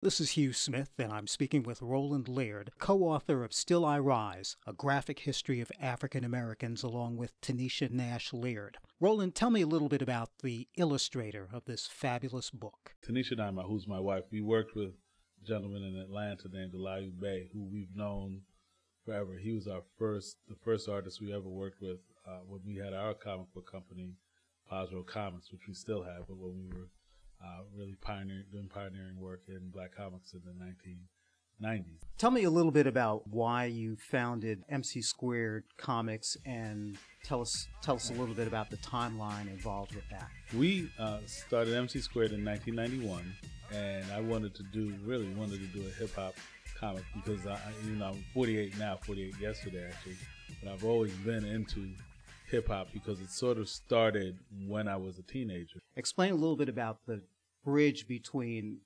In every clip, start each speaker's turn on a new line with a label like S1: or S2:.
S1: This is Hugh Smith, and I'm speaking with Roland Laird, co-author of Still I Rise, a graphic history of African Americans, along with Taneshia Nash Laird. Roland, tell me a little bit about the illustrator of this fabulous book.
S2: Taneshia Nash, who's my wife, we worked with a gentleman in Atlanta named Laird Bay, who we've known forever. He was the first artist we ever worked with when we had our comic book company, Osro Comics, which we still have, but when we were really doing pioneering work in black comics in the 1990s.
S1: Tell me a little bit about why you founded MC Squared Comics, and tell us a little bit about the timeline involved with that.
S2: We started MC Squared in 1991, and I wanted to do a hip hop comic because I'm 48 now, 48 yesterday actually, but I've always been into hip hop because it sort of started when I was a teenager.
S1: Explain a little bit about the bridge between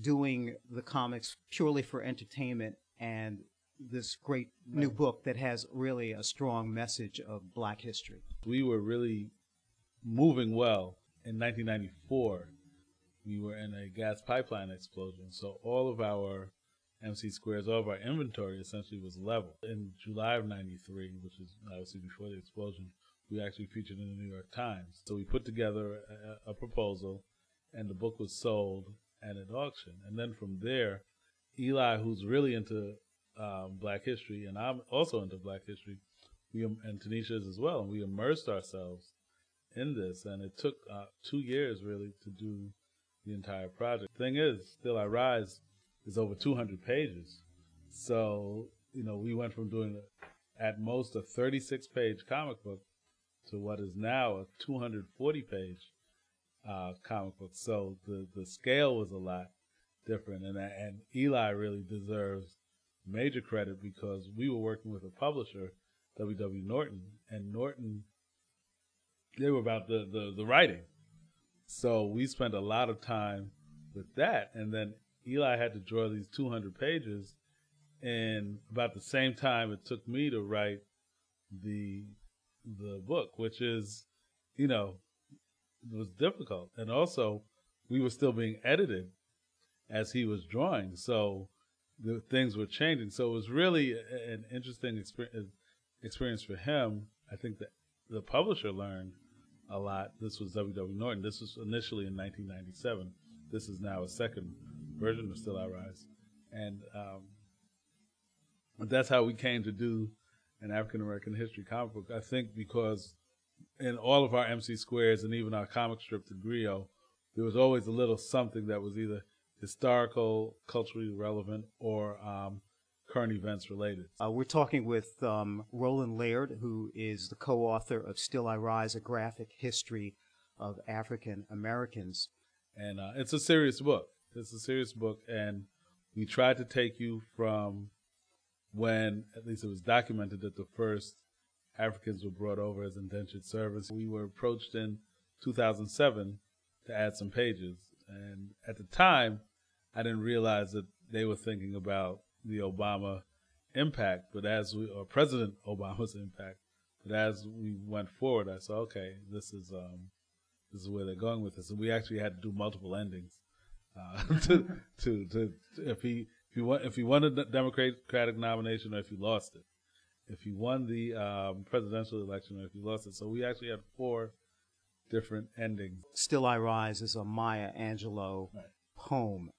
S1: doing the comics purely for entertainment and this great new book that has really a strong message of black history.
S2: We were really moving well. In 1994, we were in a gas pipeline explosion, so all of our MC Squares, all of our inventory essentially was level. In July of 93, which is obviously before the explosion, we actually featured in the New York Times. So we put together a proposal, and the book was sold at an auction. And then from there, Eli, who's really into black history, and I'm also into black history, and Taneshia is as well, and we immersed ourselves in this. And it took 2 years, really, to do the entire project. The thing is, Still I Rise is over 200 pages. So, we went from doing, at most, a 36-page comic book to what is now a 240-page comic book. So the scale was a lot different, and Eli really deserves major credit because we were working with a publisher, W.W. Norton, and Norton, they were about the writing. So we spent a lot of time with that, and then Eli had to draw these 200 pages in about the same time it took me to write the book, which is, it was difficult. And also, we were still being edited as he was drawing, so the things were changing. So it was really an interesting experience for him. I think that the publisher learned a lot. This was W.W. Norton. This was initially in 1997. This is now a second version of Still I Rise. And that's how we came to do an African American history comic book. I think because in all of our MC Squares and even our comic strip, The Griot, there was always a little something that was either historical, culturally relevant, or current events related.
S1: We're talking with Roland Laird, who is the co-author of Still I Rise, a graphic history of African Americans.
S2: And it's a serious book. It's a serious book, and we tried to take you from when, at least it was documented, that the first Africans were brought over as indentured servants. We were approached in 2007 to add some pages, and at the time, I didn't realize that they were thinking about the Obama impact, or President Obama's impact. But as we went forward, I saw, okay, this is where they're going with this, and we actually had to do multiple endings if he won a Democratic nomination or if he lost it, if he won the presidential election or if he lost it. So we actually had 4 different endings.
S1: Still I Rise is a Maya Angelou poem.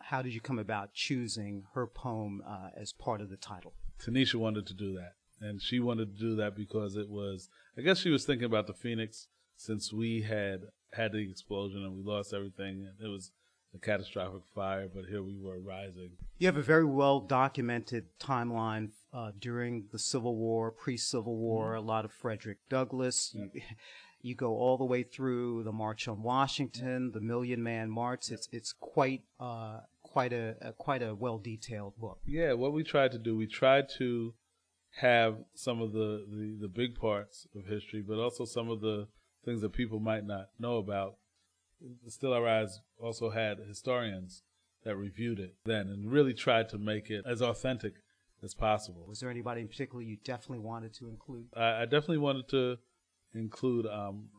S1: How did you come about choosing her poem as part of the title?
S2: Taneshia wanted to do that, and she wanted to do that because it was, I guess she was thinking about the Phoenix, since we had the explosion and we lost everything. It was a catastrophic fire, but here we were rising.
S1: You have a very well-documented timeline during the Civil War, pre-Civil War, a lot of Frederick Douglass.
S2: Yeah.
S1: You go all the way through the March on Washington, the Million Man March. It's quite a well-detailed book.
S2: Yeah, what we tried to do, we tried to have some of the big parts of history, but also some of the things that people might not know about. Still I Rise also had historians that reviewed it then and really tried to make it as authentic as possible.
S1: Was there anybody in particular you definitely wanted to include?
S2: I definitely wanted to include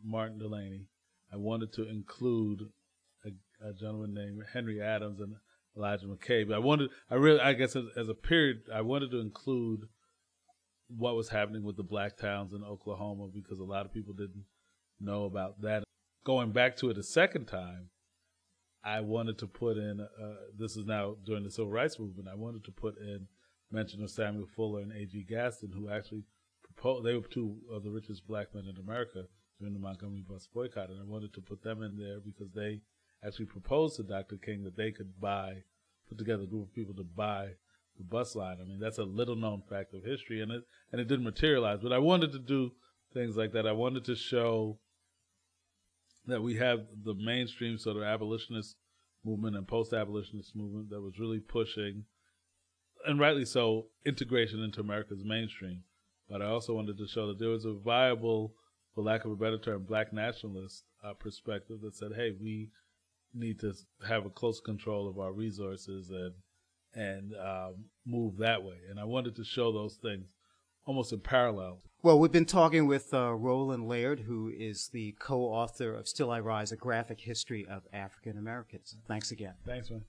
S2: Martin Delaney. I wanted to include a gentleman named Henry Adams, and Elijah McKay. But I guess as a period, I wanted to include what was happening with the black towns in Oklahoma because a lot of people didn't know about that. Going back to it a second time, I wanted to put in, this is now during the Civil Rights Movement, I wanted to put in mention of Samuel Fuller and A.G. Gaston, who actually proposed, they were two of the richest black men in America during the Montgomery bus boycott, and I wanted to put them in there because they actually proposed to Dr. King that they could put together a group of people to buy the bus line. I mean, that's a little known fact of history, and it didn't materialize. But I wanted to do things like that. I wanted to show that we have the mainstream sort of abolitionist movement and post-abolitionist movement that was really pushing, and rightly so, integration into America's mainstream. But I also wanted to show that there was a viable, for lack of a better term, black nationalist perspective that said, hey, we need to have a close control of our resources and move that way. And I wanted to show those things almost in parallel.
S1: Well, we've been talking with Roland Laird, who is the co-author of Still I Rise, A Graphic History of African Americans. Thanks again.
S2: Thanks, man.